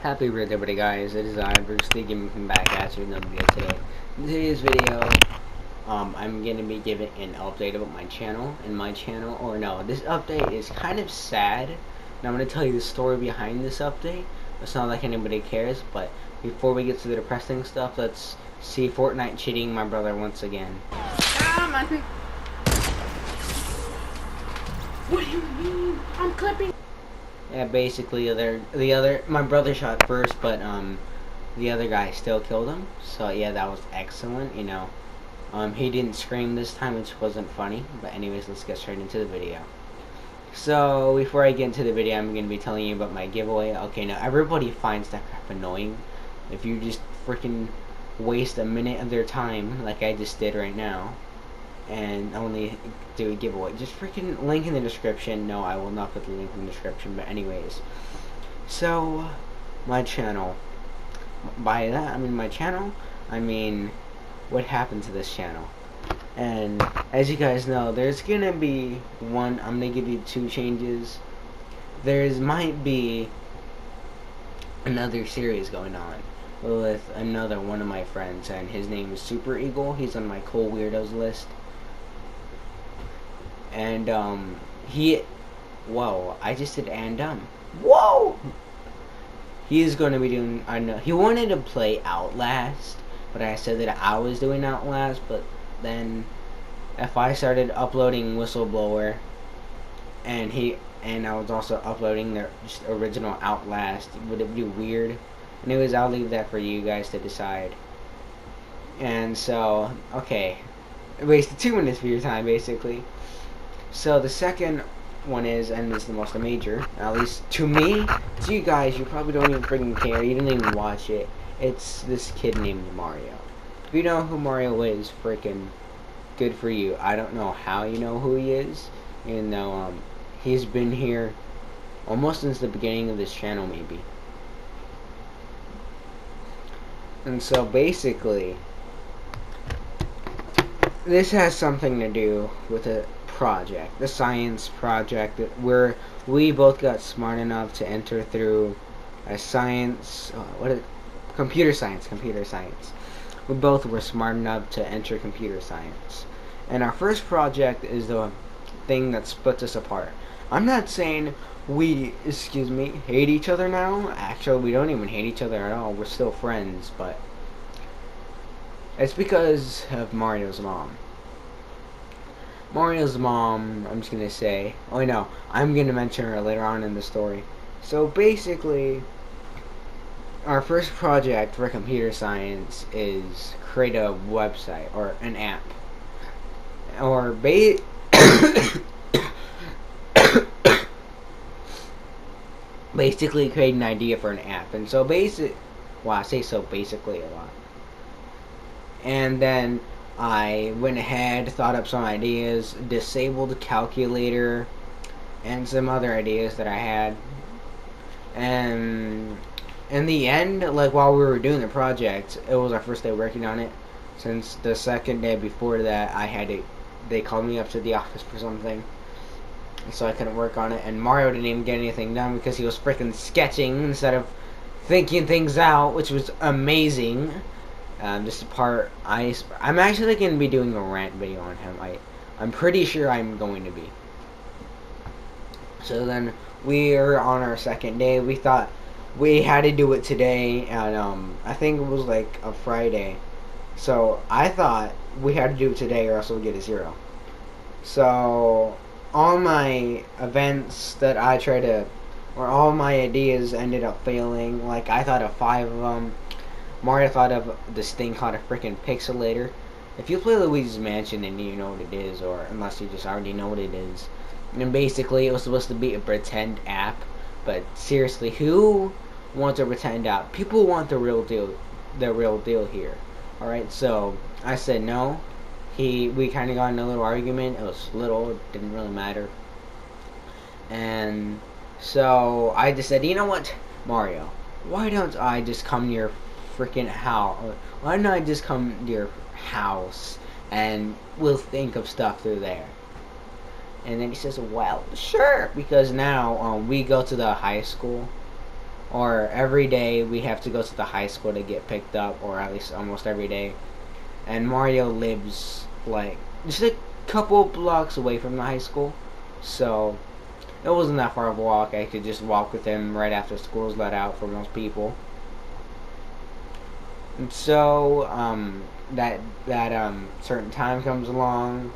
Happy birthday, guys. It is I, Bruce Lee, coming back at you with another video today. In today's video, I'm going to be giving an update about my channel. This update is kind of sad. And I'm going to tell you the story behind this update. It's not like anybody cares, but before we get to the depressing stuff, let's see Fortnite cheating my brother once again. What do you mean? I'm clipping. Yeah, basically, my brother shot first, but the other guy still killed him. So yeah, that was excellent. He didn't scream this time, which wasn't funny. But anyways, let's get straight into the video. So before I get into the video, I'm gonna be telling you about my giveaway. Okay, now everybody finds that crap annoying. If you just freaking waste a minute of their time, like I just did right now, and only do a giveaway, just freaking link in the description. No, I will not put the link in the description, but anyways, so my channel, by that I mean my channel, I mean what happened to this channel. And as you guys know, there's gonna be I'm gonna give you two changes. Might be another series going on with another one of my friends, and his name is Super Eagle. He's on my cool weirdos list. And whoa, I just did whoa! He is going to be doing, I know, he wanted to play Outlast, but I said that I was doing Outlast, but then if I started uploading Whistleblower, and I was also uploading the just original Outlast, would it be weird? Anyways, I'll leave that for you guys to decide. And so, okay, I wasted 2 minutes of your time, basically. So the second one is, and it's the most major, at least to me, to you guys, you probably don't even freaking care, you didn't even watch it. It's this kid named Mario. If you know who Mario is, freaking good for you. I don't know how you know who he is, even though he's been here almost since the beginning of this channel, maybe. And so basically, this has something to do with the science project, where we both got smart enough to enter through a computer science. We both were smart enough to enter computer science. And our first project is the thing that splits us apart. I'm not saying we, hate each other now. Actually, we don't even hate each other at all. We're still friends, but it's because of Mario's mom. I'm just gonna say, I'm gonna mention her later on in the story. So basically, our first project for computer science is create a website or an app, or basically create an idea for an app. And so I say so basically a lot. And then I went ahead, thought up some ideas, disabled calculator, and some other ideas that I had. And in the end, like while we were doing the project, it was our first day working on it. Since the second day before that, they called me up to the office for something, so I couldn't work on it. And Mario didn't even get anything done because he was freaking sketching instead of thinking things out, which was amazing. This part, I'm actually going to be doing a rant video on him. I'm pretty sure I'm going to be. So then we are on our second day. We thought we had to do it today, and I think it was like a Friday. So I thought we had to do it today or else we'll get a 0. So all my events that I tried to, or all my ideas ended up failing. Like I thought of 5 of them. Mario thought of this thing called a freaking pixelator. If you play Luigi's Mansion, then you know what it is, or unless you just already know what it is. And basically, it was supposed to be a pretend app. But seriously, who wants a pretend app? People want the real deal here. All right, so I said no. We kind of got in a little argument. It was little, it didn't really matter. And so I just said, you know what, Mario? Why don't I just come to your freaking house? Why don't I just come to your house and we'll think of stuff through there? And then he says, well, sure, because now we go to the high school or every day we have to go to the high school to get picked up, or at least almost every day. And Mario lives like just a couple blocks away from the high school, so it wasn't that far of a walk. I could just walk with him right after school's let out for most people. And so that certain time comes along.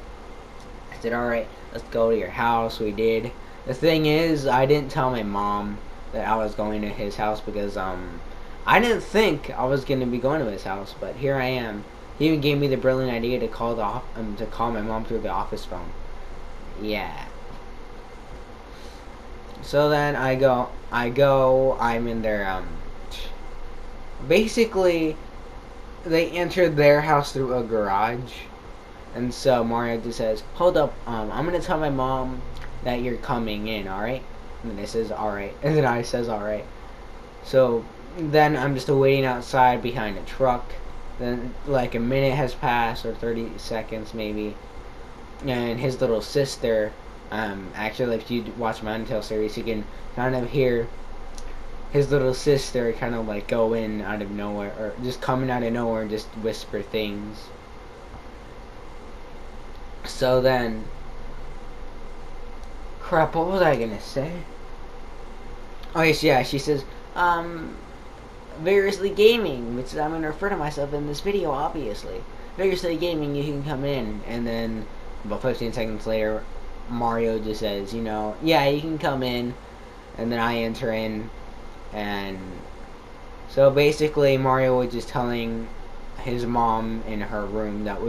I said, "All right, let's go to your house." We did. The thing is, I didn't tell my mom that I was going to his house because I didn't think I was going to be going to his house, but here I am. He even gave me the brilliant idea to call to call my mom through the office phone. Yeah. So then I go. I'm in their basically, they entered their house through a garage, and so Mario just says, "Hold up, I'm gonna tell my mom that you're coming in, all right?" And then it says, "All right," and then I says, "All right." So then I'm just waiting outside behind a truck. Then like a minute has passed, or 30 seconds maybe, and his little sister. Actually, if you watch my Until series, you can kind of hear his little sister kind of like go in out of nowhere, or just coming out of nowhere and just whisper things. So then, crap, what was I gonna say? Oh yes, yeah, she says, Variously Gaming, which I'm gonna refer to myself in this video, obviously. Variously Gaming, you can come in, and then about 15 seconds later, Mario just says, yeah, you can come in, and then I enter in. And so basically Mario was just telling his mom in her room that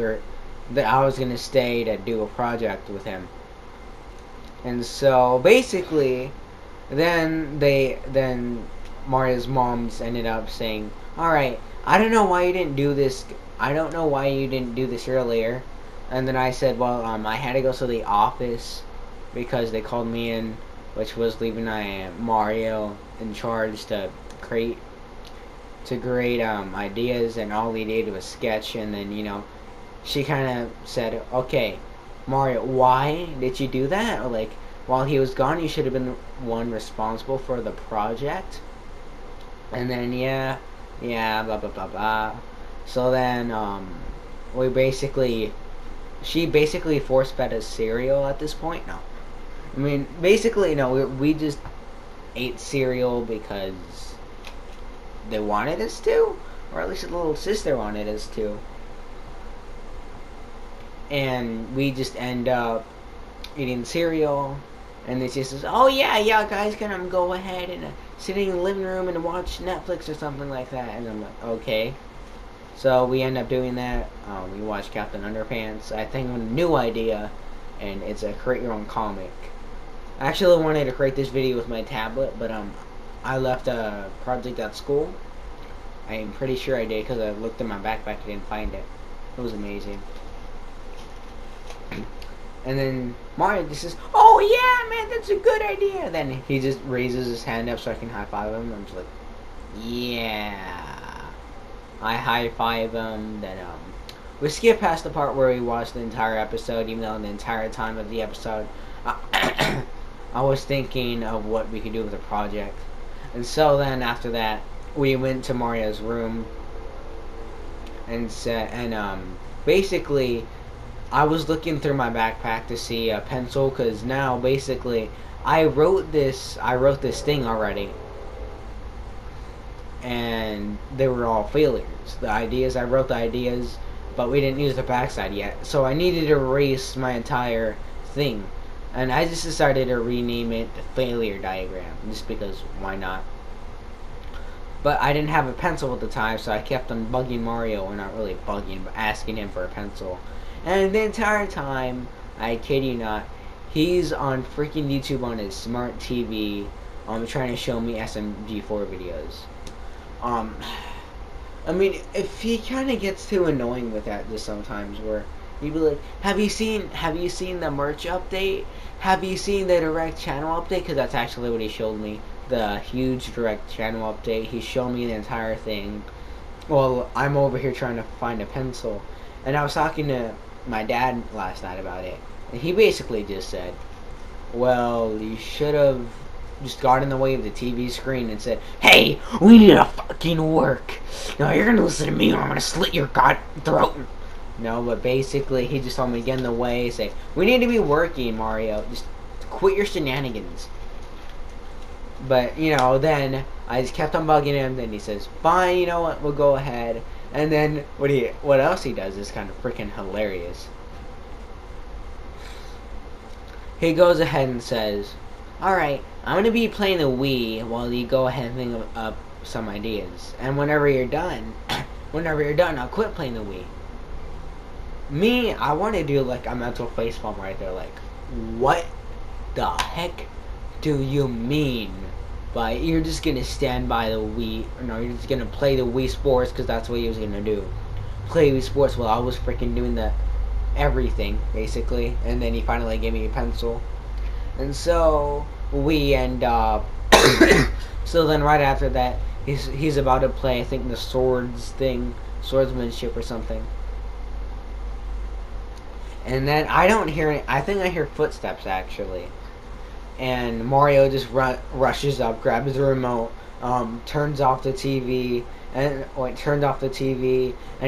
I was gonna stay to do a project with him. And so basically then Mario's moms ended up saying, "Alright, I don't know why you didn't do this earlier." And then I said, "Well, I had to go to the office because they called me in, which was leaving Mario in charge to create ideas, and all he did was sketch." And then she kind of said, "Okay, Mario, why did you do that? Or like, while he was gone, you should have been the one responsible for the project." And then yeah, blah blah blah blah. So then she basically force fed us cereal at this point. No, I mean basically no. We just ate cereal because they wanted us to, or at least the little sister wanted us to. And we just end up eating cereal, and then she says, "Oh yeah, guys, can go ahead and sit in the living room and watch Netflix or something like that." And I'm like, okay. So we end up doing that. We watch Captain Underpants. I think of a new idea, and it's a create your own comic. I actually wanted to create this video with my tablet, but I left a project at school. I'm pretty sure I did because I looked in my backpack and didn't find it. It was amazing. And then Mario just says, "Oh yeah, man, that's a good idea." Then he just raises his hand up so I can high five him. I'm just like, yeah. I high five him. Then we skip past the part where we watched the entire episode, even though the entire time of the episode I was thinking of what we could do with the project. And so then after that, we went to Mario's room and basically I was looking through my backpack to see a pencil, because now basically I wrote this thing already, and they were all failures. I wrote the ideas, but we didn't use the backside yet, so I needed to erase my entire thing, and I just decided to rename it the failure diagram, just because why not. But I didn't have a pencil at the time, so I kept on bugging Mario, or not really bugging, but asking him for a pencil. And the entire time, I kid you not, he's on freaking YouTube on his smart TV, trying to show me SMG4 videos. I mean, if he kind of gets too annoying with that just sometimes, where he'd be like, have you seen the merch update? Have you seen the direct channel update? Because that's actually what he showed me. The huge direct channel update. He showed me the entire thing. Well, I'm over here trying to find a pencil. And I was talking to my dad last night about it. And he basically just said, well, you should have just got in the way of the TV screen and said, "Hey, we need to fucking work. No, you're gonna listen to me or I'm gonna slit your god throat." No, but basically he just told me to get in the way, say, "We need to be working, Mario. Just quit your shenanigans." But, you know, then I just kept on bugging him. Then he says, "Fine, you know what? We'll go ahead." And then what else he does is kind of freaking hilarious. He goes ahead and says, "Alright, I'm going to be playing the Wii while you go ahead and think of some ideas. And whenever you're done, I'll quit playing the Wii." Me, I want to do like a mental facepalm right there. Like, what the heck do you mean by you're just going to stand by the Wii? No, you're just going to play the Wii Sports because that's what he was going to do. Play Wii Sports while I was freaking doing the everything, basically. And then he finally gave me a pencil. And so we end up so then right after that he's about to play, I think, the swordsmanship or something. And then I don't hear any, I think I hear footsteps actually. And Mario just rushes up, grabs the remote, turns off the TV, and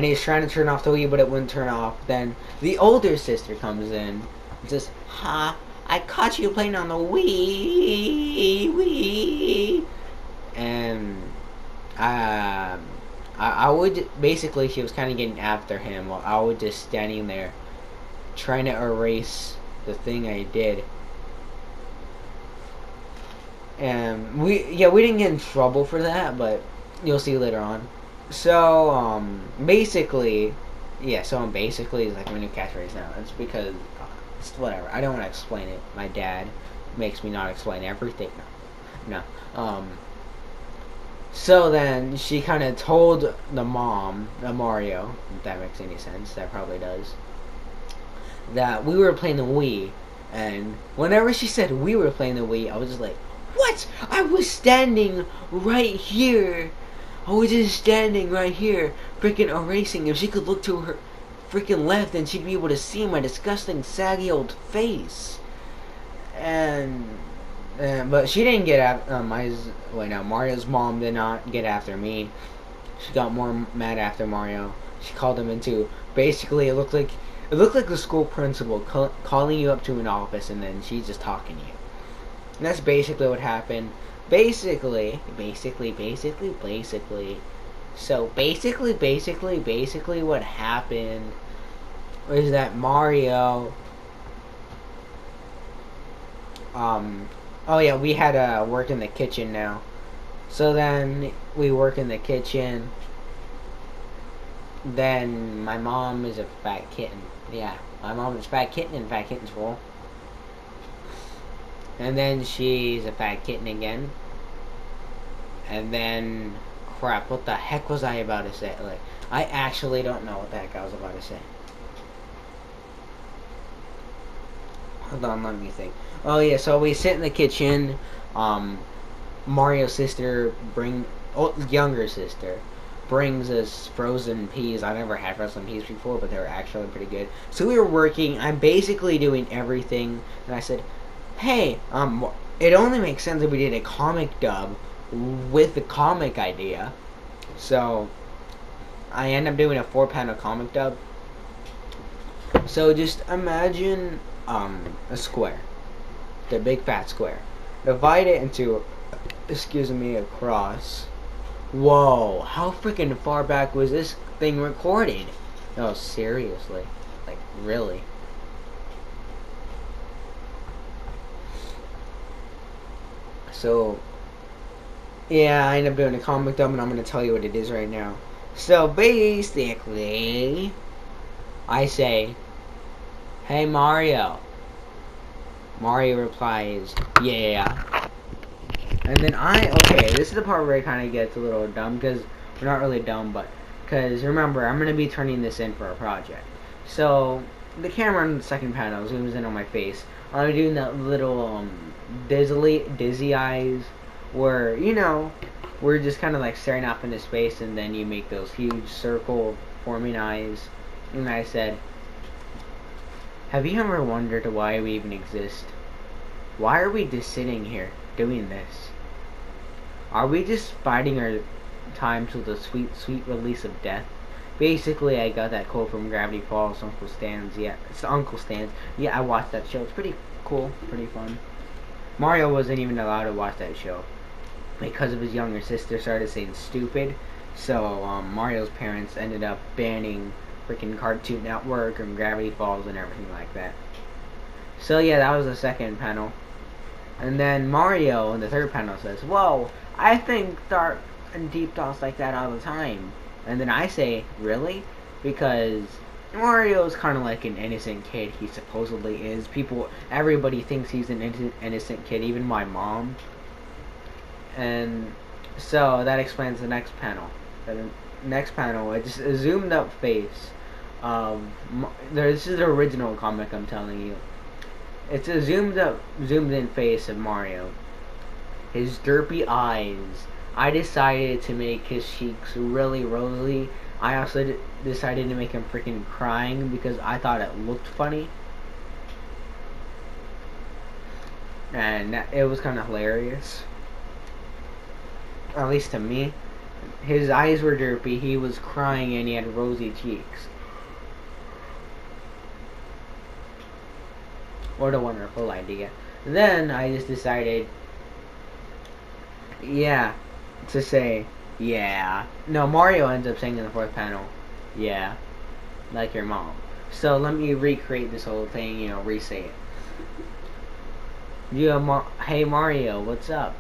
he's trying to turn off the Wii, but it wouldn't turn off. Then the older sister comes in and says, "Ha, I caught you playing on the Wii." And I would, basically, she was kind of getting after him while I was just standing there trying to erase the thing I did. And we didn't get in trouble for that, but you'll see later on. So, basically, it's like my new catchphrase now. It's because, it's whatever. I don't want to explain it. My dad makes me not explain everything. No. So then, she kind of told the mom, Mario, if that makes any sense, that probably does, that we were playing the Wii. And whenever she said we were playing the Wii, I was just like, what? I was standing right here. I was just standing right here, freaking erasing. If she could look to her freaking left, then she'd be able to see my disgusting, saggy old face. But she didn't get after Mario's mom did not get after me. She got more mad after Mario. She called him into, basically, it looked like the school principal calling you up to an office, and then she's just talking to you. And that's basically what happened. Basically. So basically what happened was that Mario, we had to work in the kitchen now. So then we work in the kitchen. Then my mom is a fat kitten. Yeah, my mom is a fat kitten and fat kitten's full. And then she's a fat kitten again. And then, crap, what the heck was I about to say? Like, I actually don't know what the heck I was about to say. Hold on, let me think. Oh yeah, so we sit in the kitchen. Mario's sister younger sister brings us frozen peas. I never had frozen peas before, but they were actually pretty good. So we were working. I'm basically doing everything. And I said, "Hey, it only makes sense if we did a comic dub with the comic idea." So I end up doing a 4-panel comic dub. So just imagine a square, the big fat square. Divide it into, a cross. Whoa, how freaking far back was this thing recorded? No, seriously, like really. So, yeah, I end up doing a comic dub, and I'm going to tell you what it is right now. So, basically, I say, "Hey, Mario." Mario replies, "Yeah." And then this is the part where it kind of gets a little dumb, because we're not really dumb, but, because remember, I'm going to be turning this in for a project. So, the camera on the second panel zooms in on my face. I'm doing that little, dizzy eyes, where, we're just kind of like staring off into space, and then you make those huge circle forming eyes. And I said, "Have you ever wondered why we even exist? Why are we just sitting here? doing this? Are we just biding our time till the sweet, sweet release of death? Basically, I got that quote from Gravity Falls, Uncle Stan's. Yeah, it's Uncle Stan's. Yeah, I watched that show. It's pretty cool, pretty fun. Mario wasn't even allowed to watch that show because of his younger sister started saying stupid. So Mario's parents ended up banning freaking Cartoon Network and Gravity Falls and everything like that. So yeah, that was the second panel. And then Mario in the third panel says, "Whoa, I think dark and deep thoughts like that all the time." And then I say, "Really?" Because Mario's kind of like an innocent kid. He supposedly is. Everybody thinks he's an innocent kid, even my mom. And so that explains the next panel. The next panel, it's just a zoomed up face of. This is the original comic, I'm telling you. It's a zoomed in face of Mario. His derpy eyes. I decided to make his cheeks really rosy. I also decided to make him freaking crying because I thought it looked funny. And it was kind of hilarious. At least to me. His eyes were derpy, he was crying, and he had rosy cheeks. What a wonderful idea. Then I just decided, to say, yeah. No, Mario ends up saying in the fourth panel, yeah, like your mom. So let me recreate this whole thing, re-say it. Hey Mario, what's up?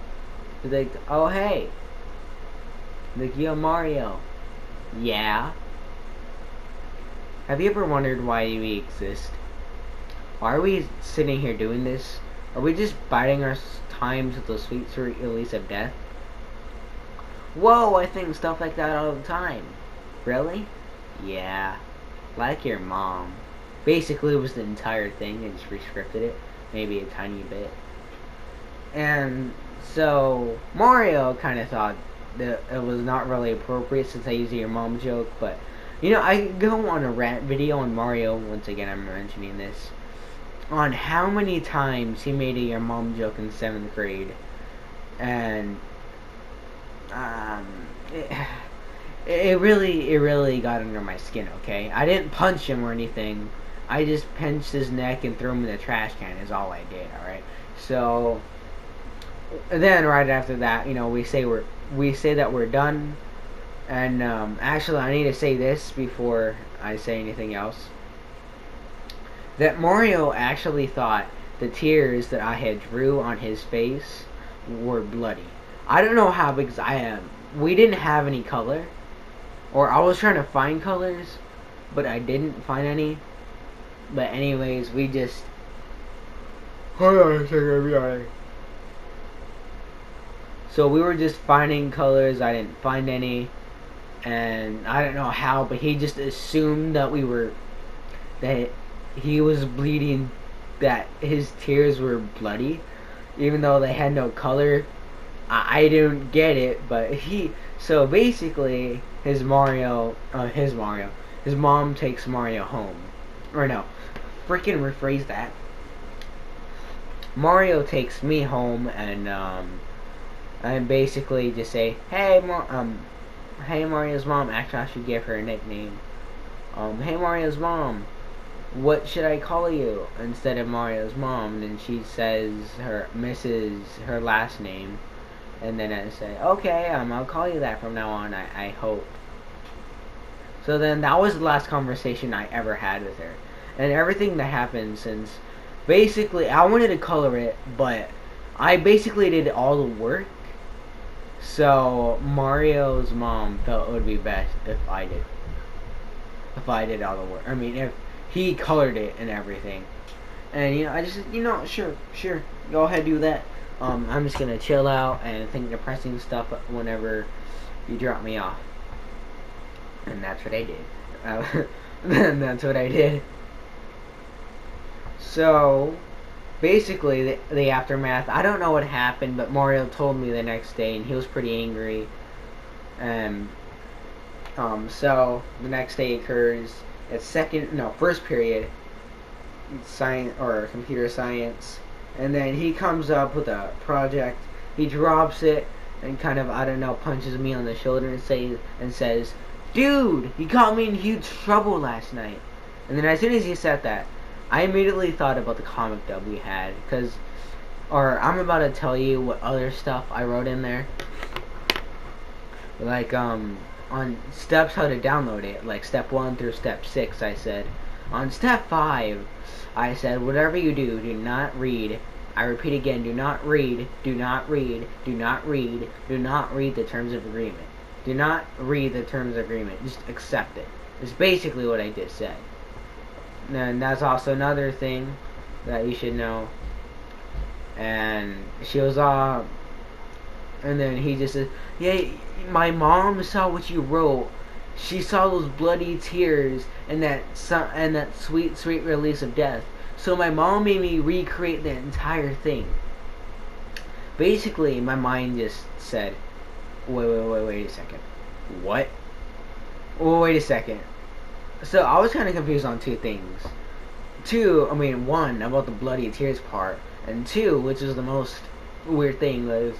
He's like, oh hey. Like, yo Mario. Yeah. Have you ever wondered why we exist? Why are we sitting here doing this? Are we just biding our time to the sweet release of death? Whoa, I think stuff like that all the time. Really? Yeah. Like your mom. Basically, it was the entire thing. I just rescripted it. Maybe a tiny bit. And so, Mario kind of thought that it was not really appropriate since I used your mom joke. But, I go on a rant video on Mario. Once again, I'm mentioning this. On how many times he made a your mom joke in 7th grade. And it really got under my skin, okay? I didn't punch him or anything. I just pinched his neck and threw him in the trash can is all I did, alright? So then right after that, we say that we're done. And actually I need to say this before I say anything else. That Mario actually thought the tears that I had drew on his face were bloody. I don't know how, because we didn't have any color, or I was trying to find colors, but I didn't find any. But anyways, we just hold on a second, I'll be alright. So we were just finding colors. I didn't find any, and I don't know how, but he just assumed that that he was bleeding, that his tears were bloody, even though they had no color. I didn't get it, but so basically, his mom takes Mario home. Or no, freaking rephrase that. Mario takes me home, and I basically just say, hey Mario's mom. Actually, I should give her a nickname. Hey Mario's mom, what should I call you instead of Mario's mom? Then she says her last name. And then I say, okay, I'll call you that from now on, I hope. So then that was the last conversation I ever had with her. And everything that happened since, basically, I wanted to color it, but I basically did all the work. So Mario's mom felt it would be best if I did. If I did all the work. I mean, if he colored it and everything. And, I just said, sure, go ahead, do that. I'm just gonna chill out and think depressing stuff whenever you drop me off. And that's what I did. That's what I did. So, basically, the aftermath, I don't know what happened, but Mario told me the next day, and he was pretty angry. And, so, the next day occurs, it's first period, science, or computer science. And then he comes up with a project he drops it and kind of, I don't know, punches me on the shoulder and says, "Dude, you got me in huge trouble last night." And then as soon as he said that, I immediately thought about the comic dub we had, or I'm about to tell you what other stuff I wrote in there. Like, on steps how to download it, like step 1 through step 6, I said. On step 5, I said, whatever you do, do not read. I repeat again, do not read, do not read, do not read, do not read the terms of agreement. Do not read the terms of agreement. Just accept it. It's basically what I just said. And that's also another thing that you should know. And she was all... And then he just said, "Yeah, my mom saw what you wrote. She saw those bloody tears and that sweet, sweet release of death. So my mom made me recreate the entire thing." Basically, my mind just said, wait a second. What? Wait a second. So I was kind of confused on two things. One, about the bloody tears part. And two, which is the most weird thing, was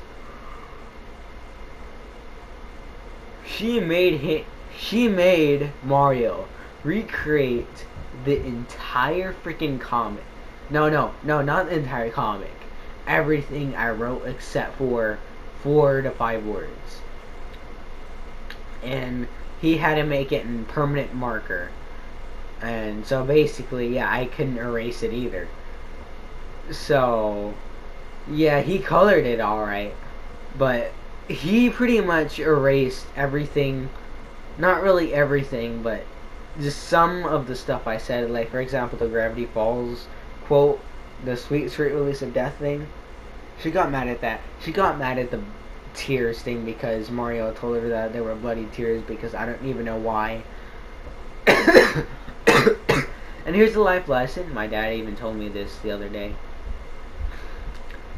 she made Mario recreate the entire freaking comic. No, not the entire comic. Everything I wrote except for 4 to 5 words. And he had to make it in permanent marker. And so basically, yeah, I couldn't erase it either. So, yeah, he colored it alright. But he pretty much erased everything. Not really everything, but just some of the stuff I said. Like, for example, the Gravity Falls quote, the sweet, sweet release of death thing. She got mad at that. She got mad at the tears thing because Mario told her that there were bloody tears, because I don't even know why. And here's the life lesson. My dad even told me this the other day,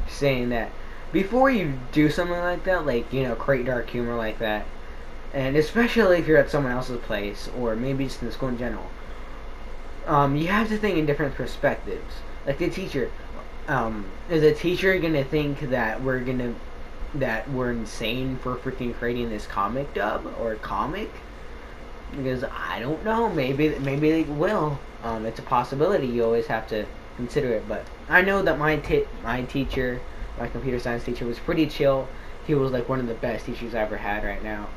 saying that before you do something like that, like, you know, create dark humor like that, and especially if you're at someone else's place, or maybe just in the school in general, you have to think in different perspectives. Like the teacher, is the teacher gonna think that we're insane for freaking creating this comic dub or comic? Because I don't know, maybe they will. It's a possibility. You always have to consider it. But I know that my teacher, my computer science teacher, was pretty chill. He was like one of the best teachers I ever had right now.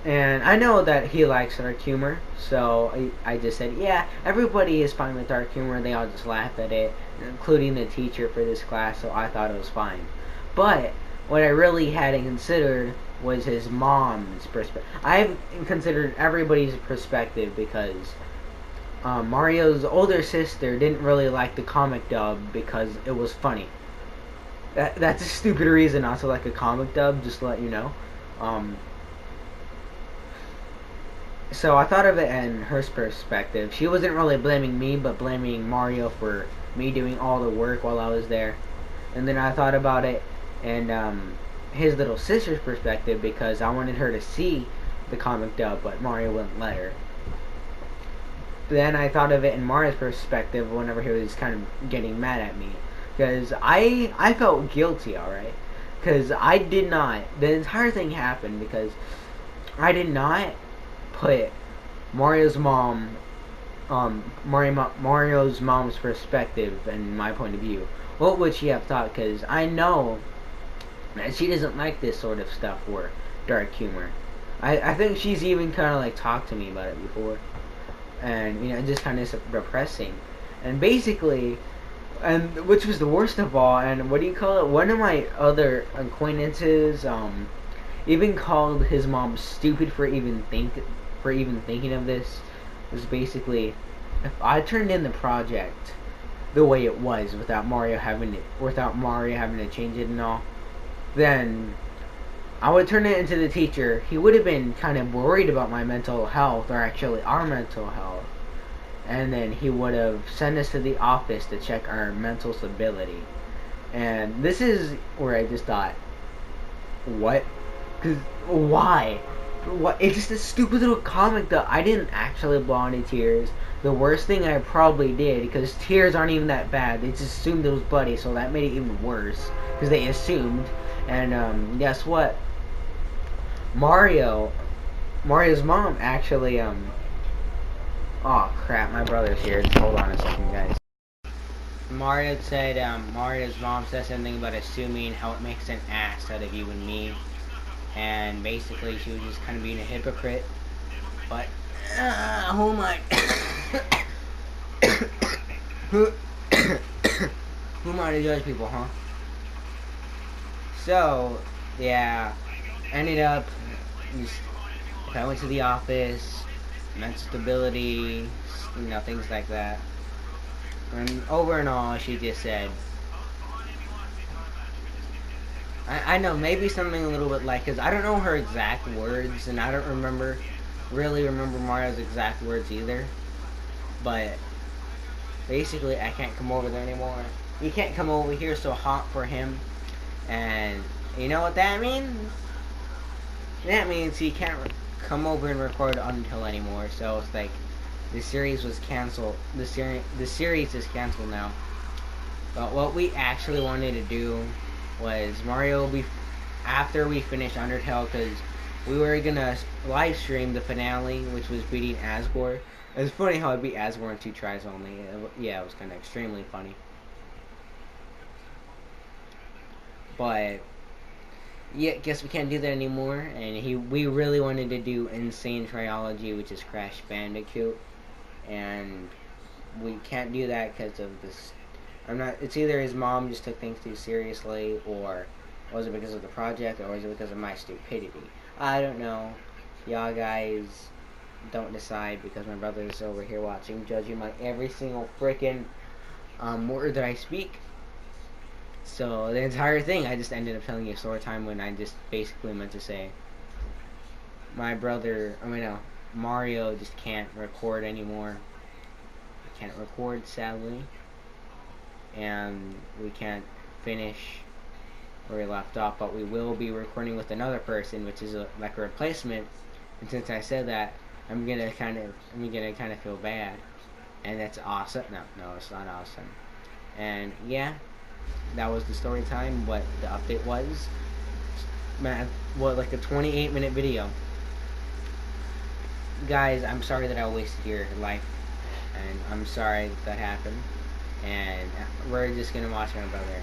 And I know that he likes dark humor, so I just said, yeah, everybody is fine with dark humor. They all just laughed at it, including the teacher for this class, so I thought it was fine. But what I really hadn't considered was his mom's perspective. I've considered everybody's perspective because Mario's older sister didn't really like the comic dub because it was funny. That's a stupid reason not to like a comic dub, just to let you know. So I thought of it in her perspective. She wasn't really blaming me, but blaming Mario for me doing all the work while I was there. And then I thought about it and his little sister's perspective, because I wanted her to see the comic dub, but Mario wouldn't let her. Then I thought of it in Mario's perspective whenever he was kind of getting mad at me. Because I felt guilty, alright? Because I did not, the entire thing happened because I did not put Mario's mom's perspective and my point of view. What would she have thought? Because I know that she doesn't like this sort of stuff or dark humor. I think she's even kind of like talked to me about it before, and you know, just kind of repressing. And basically, and which was the worst of all, and what do you call it? One of my other acquaintances even called his mom stupid for even thinking of this. It was basically, if I turned in the project the way it was without Mario having to change it and all, then I would turn it into the teacher. He would have been kind of worried about my mental health, or actually our mental health, and then he would have sent us to the office to check our mental stability. And this is where I just thought, what? Because why? What? It's just a stupid little comic that I didn't actually blow any tears. The worst thing I probably did, because tears aren't even that bad. They just assumed it was bloody, so that made it even worse. Because they assumed. And guess what? Mario's mom actually Oh crap! My brother's here. Just hold on a second, guys. Mario said Mario's mom said something about assuming how it makes an ass out of you and me, and basically she was just kind of being a hypocrite. But oh my, who am I to judge people, huh? So yeah, ended up just, I went to the office, mental stability, things like that. And over and all, she just said, I know, maybe something a little bit like, because I don't know her exact words, and I don't really remember Mario's exact words either. But basically, I can't come over there anymore. You can't come over here so hot for him. And you know what that means? That means he can't come over and record until anymore. So it's like, the series was canceled. The series is canceled now. But what we actually wanted to do was after we finished Undertale, because we were gonna live stream the finale, which was beating Asgore. It was funny how I beat Asgore in 2 tries only. Yeah, it was kind of extremely funny. But yeah, guess we can't do that anymore. And we really wanted to do Insane Trilogy, which is Crash Bandicoot, and we can't do that because of this. It's either his mom just took things too seriously, or was it because of the project, or was it because of my stupidity? I don't know. Y'all guys don't decide, because my brother is over here watching, judging my every single freaking word that I speak. So the entire thing, I just ended up telling you a story time when I just basically meant to say Mario just can't record anymore. He can't record, sadly. And we can't finish where we left off, but we will be recording with another person, which is like a replacement. And since I said that, I'm gonna kind of feel bad, and that's awesome. No, it's not awesome. And yeah, that was the story time. What the update was, man, like a 28-minute video. Guys, I'm sorry that I wasted your life, and I'm sorry that happened. And we're just gonna watch my brother.